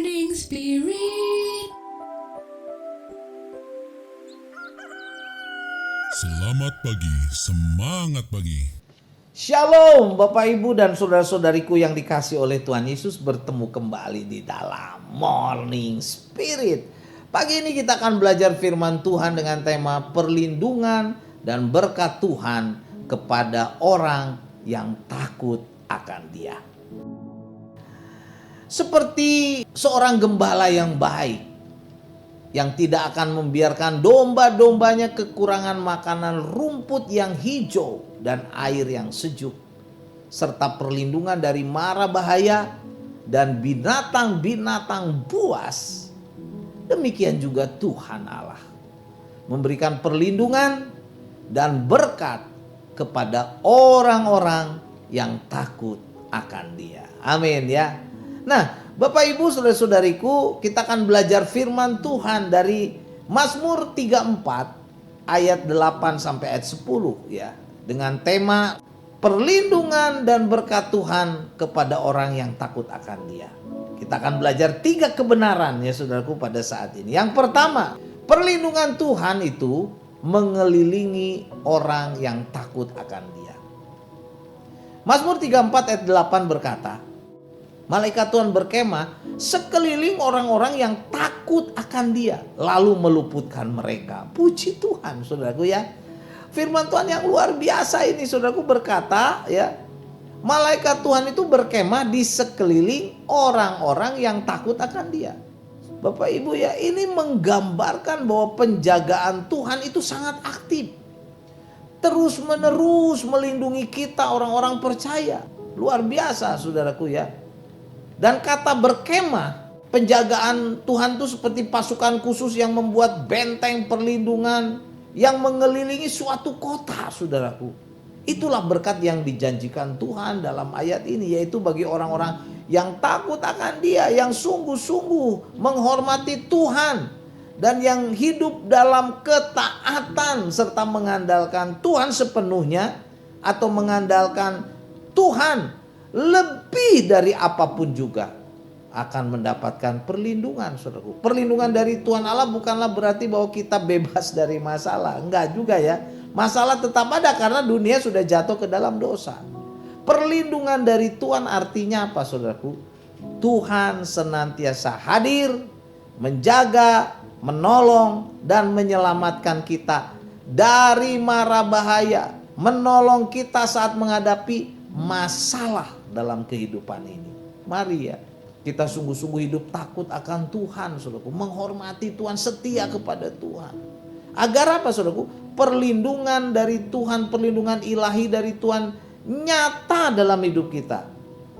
Morning Spirit. Selamat pagi, semangat pagi. Shalom Bapak Ibu dan saudara-saudariku yang dikasih oleh Tuhan Yesus, bertemu kembali di dalam Morning Spirit. Pagi ini kita akan belajar firman Tuhan dengan tema perlindungan dan berkat Tuhan kepada orang yang takut akan Dia. Seperti seorang gembala yang baik, yang tidak akan membiarkan domba-dombanya kekurangan makanan, rumput yang hijau dan air yang sejuk, serta perlindungan dari mara bahaya dan binatang-binatang buas. Demikian juga Tuhan Allah memberikan perlindungan dan berkat kepada orang-orang yang takut akan Dia. Amin ya. Nah, Bapak Ibu saudara-saudariku, kita akan belajar firman Tuhan dari Mazmur 34 ayat 8 sampai ayat 10 ya, dengan tema perlindungan dan berkat Tuhan kepada orang yang takut akan Dia. Kita akan belajar 3 kebenaran ya saudaraku pada saat ini. Yang pertama, perlindungan Tuhan itu mengelilingi orang yang takut akan Dia. Mazmur 34 ayat 8 berkata, malaikat Tuhan berkemah sekeliling orang-orang yang takut akan Dia, lalu meluputkan mereka. Puji Tuhan saudaraku ya. Firman Tuhan yang luar biasa ini saudaraku berkata ya, malaikat Tuhan itu berkemah di sekeliling orang-orang yang takut akan Dia. Bapak Ibu ya, ini menggambarkan bahwa penjagaan Tuhan itu sangat aktif, terus menerus melindungi kita orang-orang percaya. Luar biasa saudaraku ya. Dan kata berkemah, penjagaan Tuhan itu seperti pasukan khusus yang membuat benteng perlindungan yang mengelilingi suatu kota, saudaraku. Itulah berkat yang dijanjikan Tuhan dalam ayat ini, yaitu bagi orang-orang yang takut akan Dia, yang sungguh-sungguh menghormati Tuhan, dan yang hidup dalam ketaatan serta mengandalkan Tuhan sepenuhnya, atau mengandalkan Tuhan lebih dari apapun juga, akan mendapatkan perlindungan, saudaraku. Perlindungan dari Tuhan Allah bukanlah berarti bahwa kita bebas dari masalah. Enggak juga ya. Masalah tetap ada karena dunia sudah jatuh ke dalam dosa. Perlindungan dari Tuhan artinya apa, saudaraku? Tuhan senantiasa hadir, menjaga, menolong, dan menyelamatkan kita dari mara bahaya, menolong kita saat menghadapi masalah dalam kehidupan ini. Mari ya, kita sungguh-sungguh hidup takut akan Tuhan, saudaraku, menghormati Tuhan, setia kepada Tuhan. Agar apa, saudaraku? Perlindungan dari Tuhan, perlindungan ilahi dari Tuhan nyata dalam hidup kita.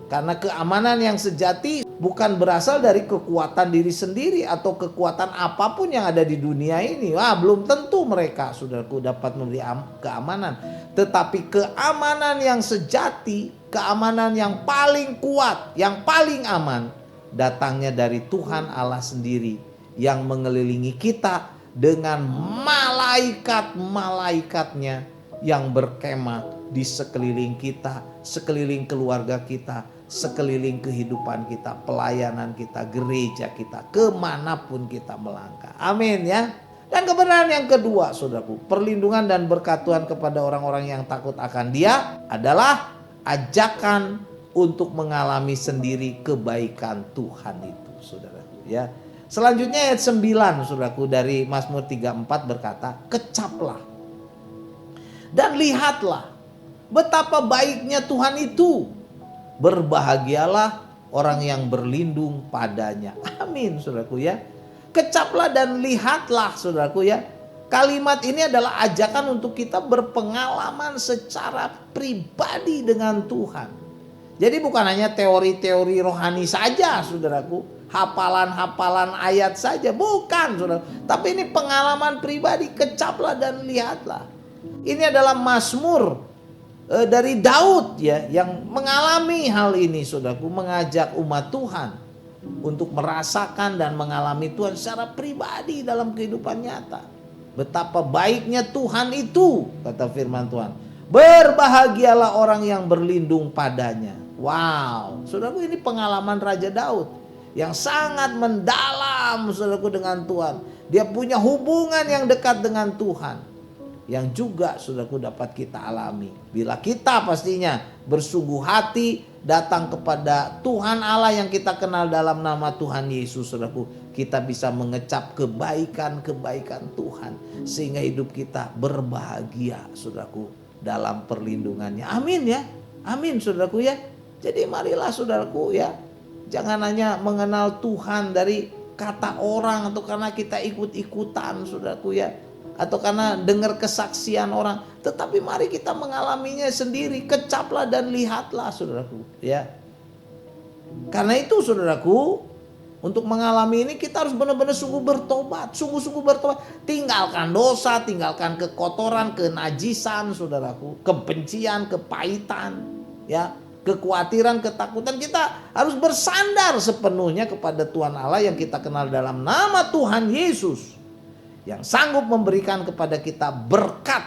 Karena keamanan yang sejati bukan berasal dari kekuatan diri sendiri atau kekuatan apapun yang ada di dunia ini. Wah, belum tentu mereka, saudaraku, dapat memberi keamanan. Tetapi keamanan yang sejati, keamanan yang paling kuat, yang paling aman, datangnya dari Tuhan Allah sendiri yang mengelilingi kita dengan malaikat-malaikatnya yang berkemah di sekeliling kita, sekeliling keluarga kita, sekeliling kehidupan kita, pelayanan kita, gereja kita, kemanapun kita melangkah. Amin ya. Dan kebenaran yang kedua, saudaraku, perlindungan dan berkat Tuhan kepada orang-orang yang takut akan Dia adalah ajakan untuk mengalami sendiri kebaikan Tuhan itu, saudaraku ya. Selanjutnya ayat 9, saudaraku, dari Mazmur 34 berkata, kecaplah dan lihatlah betapa baiknya Tuhan itu. Berbahagialah orang yang berlindung padanya. Amin, saudaraku ya. Kecaplah dan lihatlah, saudaraku ya. Kalimat ini adalah ajakan untuk kita berpengalaman secara pribadi dengan Tuhan. Jadi bukan hanya teori-teori rohani saja, saudaraku, hafalan-hafalan ayat saja, bukan, saudara. Tapi ini pengalaman pribadi. Kecaplah dan lihatlah. Ini adalah Mazmur dari Daud ya, yang mengalami hal ini, saudaraku, mengajak umat Tuhan untuk merasakan dan mengalami Tuhan secara pribadi dalam kehidupan nyata. Betapa baiknya Tuhan itu, kata firman Tuhan. Berbahagialah orang yang berlindung padanya. Wow, saudaraku, ini pengalaman Raja Daud yang sangat mendalam saudaraku dengan Tuhan. Dia punya hubungan yang dekat dengan Tuhan. Yang juga saudaraku dapat kita alami. Bila kita pastinya bersungguh hati datang kepada Tuhan Allah yang kita kenal dalam nama Tuhan Yesus saudaraku. Kita bisa mengecap kebaikan-kebaikan Tuhan. Sehingga hidup kita berbahagia saudaraku dalam perlindungannya. Amin ya. Amin saudaraku ya. Jadi marilah saudaraku ya. Jangan hanya mengenal Tuhan dari kata orang atau karena kita ikut-ikutan saudaraku ya. Atau karena dengar kesaksian orang. Tetapi mari kita mengalaminya sendiri. Kecaplah dan lihatlah saudaraku ya. Karena itu saudaraku, untuk mengalami ini kita harus benar-benar sungguh bertobat. Sungguh-sungguh bertobat. Tinggalkan dosa, tinggalkan kekotoran, kenajisan saudaraku. Kebencian, kepahitan ya. Kekhawatiran, ketakutan. Kita harus bersandar sepenuhnya kepada Tuhan Allah yang kita kenal dalam nama Tuhan Yesus. Yang sanggup memberikan kepada kita berkat,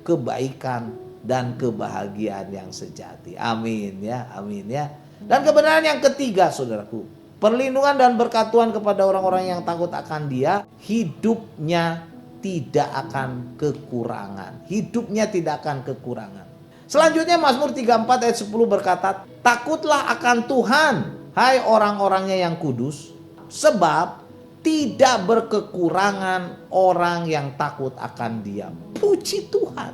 kebaikan, dan kebahagiaan yang sejati. Amin ya, amin ya. Dan kebenaran yang ketiga saudaraku, perlindungan dan berkat Tuhan kepada orang-orang yang takut akan Dia, hidupnya tidak akan kekurangan. Hidupnya tidak akan kekurangan. Selanjutnya Mazmur 34 ayat 10 berkata, takutlah akan Tuhan, hai orang-orangnya yang kudus, sebab tidak berkekurangan orang yang takut akan Dia. Puji Tuhan.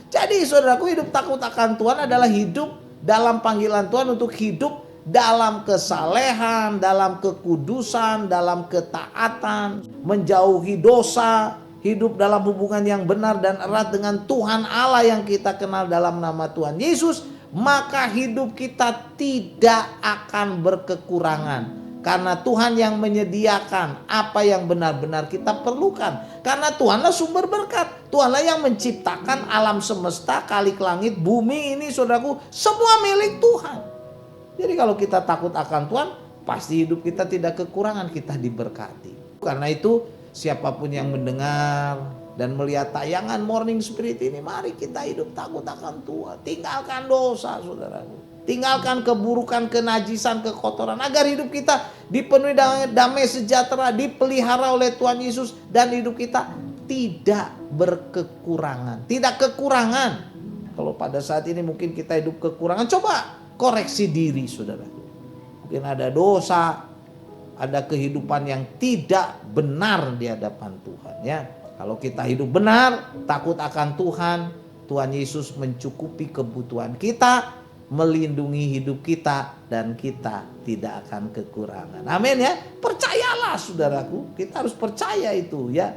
Jadi saudaraku, hidup takut akan Tuhan adalah hidup dalam panggilan Tuhan untuk hidup dalam kesalehan, dalam kekudusan, dalam ketaatan, menjauhi dosa, hidup dalam hubungan yang benar dan erat dengan Tuhan Allah yang kita kenal dalam nama Tuhan Yesus. Maka hidup kita tidak akan berkekurangan. Karena Tuhan yang menyediakan apa yang benar-benar kita perlukan. Karena Tuhanlah sumber berkat. Tuhanlah yang menciptakan alam semesta, kalik langit, bumi ini saudaraku. Semua milik Tuhan. Jadi kalau kita takut akan Tuhan, pasti hidup kita tidak kekurangan, kita diberkati. Karena itu siapapun yang mendengar dan melihat tayangan Morning Spirit ini, mari kita hidup takut akan Tuhan. Tinggalkan dosa saudaraku. Tinggalkan keburukan, kenajisan, kekotoran. Agar hidup kita dipenuhi damai sejahtera, dipelihara oleh Tuhan Yesus. Dan hidup kita tidak berkekurangan. Tidak kekurangan. Kalau pada saat ini mungkin kita hidup kekurangan, coba koreksi diri saudara. Mungkin ada dosa, ada kehidupan yang tidak benar di hadapan Tuhan ya. Kalau kita hidup benar, takut akan Tuhan, Tuhan Yesus mencukupi kebutuhan kita, melindungi hidup kita, dan kita tidak akan kekurangan. Amin ya. Percayalah saudaraku, kita harus percaya itu ya.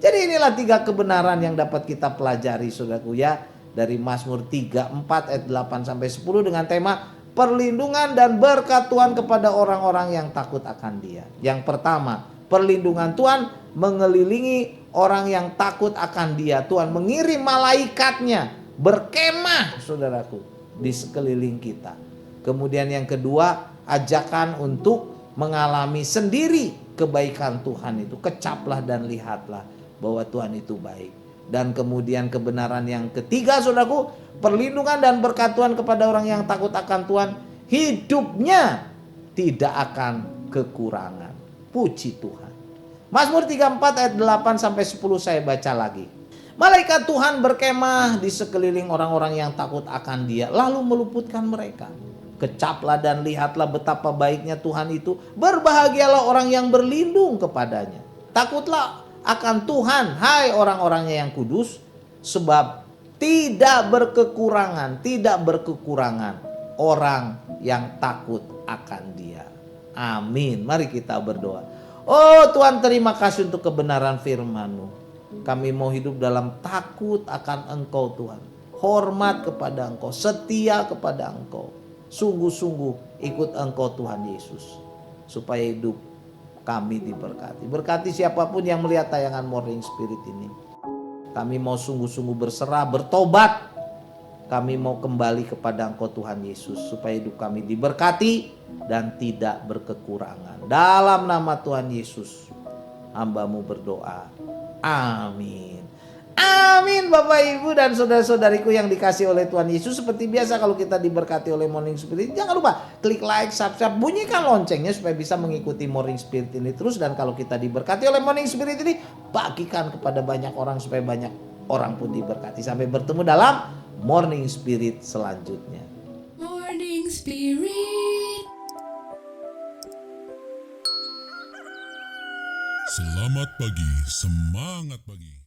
Jadi inilah 3 kebenaran yang dapat kita pelajari saudaraku ya, dari Mazmur 34 ayat 8 sampai 10 dengan tema perlindungan dan berkat Tuhan kepada orang-orang yang takut akan Dia. Yang pertama, perlindungan Tuhan mengelilingi orang yang takut akan Dia. Tuhan mengirim malaikatnya berkemah saudaraku di sekeliling kita. Kemudian yang kedua, ajakan untuk mengalami sendiri kebaikan Tuhan itu. Kecaplah dan lihatlah bahwa Tuhan itu baik. Dan kemudian kebenaran yang ketiga saudaraku, perlindungan dan berkat Tuhan kepada orang yang takut akan Tuhan, hidupnya tidak akan kekurangan. Puji Tuhan. Mazmur 34 ayat 8 sampai 10 saya baca lagi. Malaikat Tuhan berkemah di sekeliling orang-orang yang takut akan Dia, lalu meluputkan mereka. Kecaplah dan lihatlah betapa baiknya Tuhan itu. Berbahagialah orang yang berlindung kepadanya. Takutlah akan Tuhan, hai orang-orangnya yang kudus, sebab tidak berkekurangan orang yang takut akan Dia. Amin. Mari kita berdoa. Oh Tuhan, terima kasih untuk kebenaran firman-Mu. Kami mau hidup dalam takut akan Engkau Tuhan. Hormat kepada Engkau, setia kepada Engkau. Sungguh-sungguh ikut Engkau Tuhan Yesus. Supaya hidup kami diberkati. Berkati siapapun yang melihat tayangan Morning Spirit ini. Kami mau sungguh-sungguh berserah, bertobat. Kami mau kembali kepada Engkau Tuhan Yesus. Supaya hidup kami diberkati dan tidak berkekurangan. Dalam nama Tuhan Yesus, hamba-Mu berdoa. Amin. Amin Bapak Ibu dan saudara-saudariku yang dikasih oleh Tuhan Yesus. Seperti biasa kalau kita diberkati oleh Morning Spirit, jangan lupa klik like, subscribe, bunyikan loncengnya supaya bisa mengikuti Morning Spirit ini terus. Dan kalau kita diberkati oleh Morning Spirit ini, bagikan kepada banyak orang supaya banyak orang pun diberkati. Sampai bertemu dalam Morning Spirit selanjutnya. Morning Spirit. Selamat pagi, semangat pagi.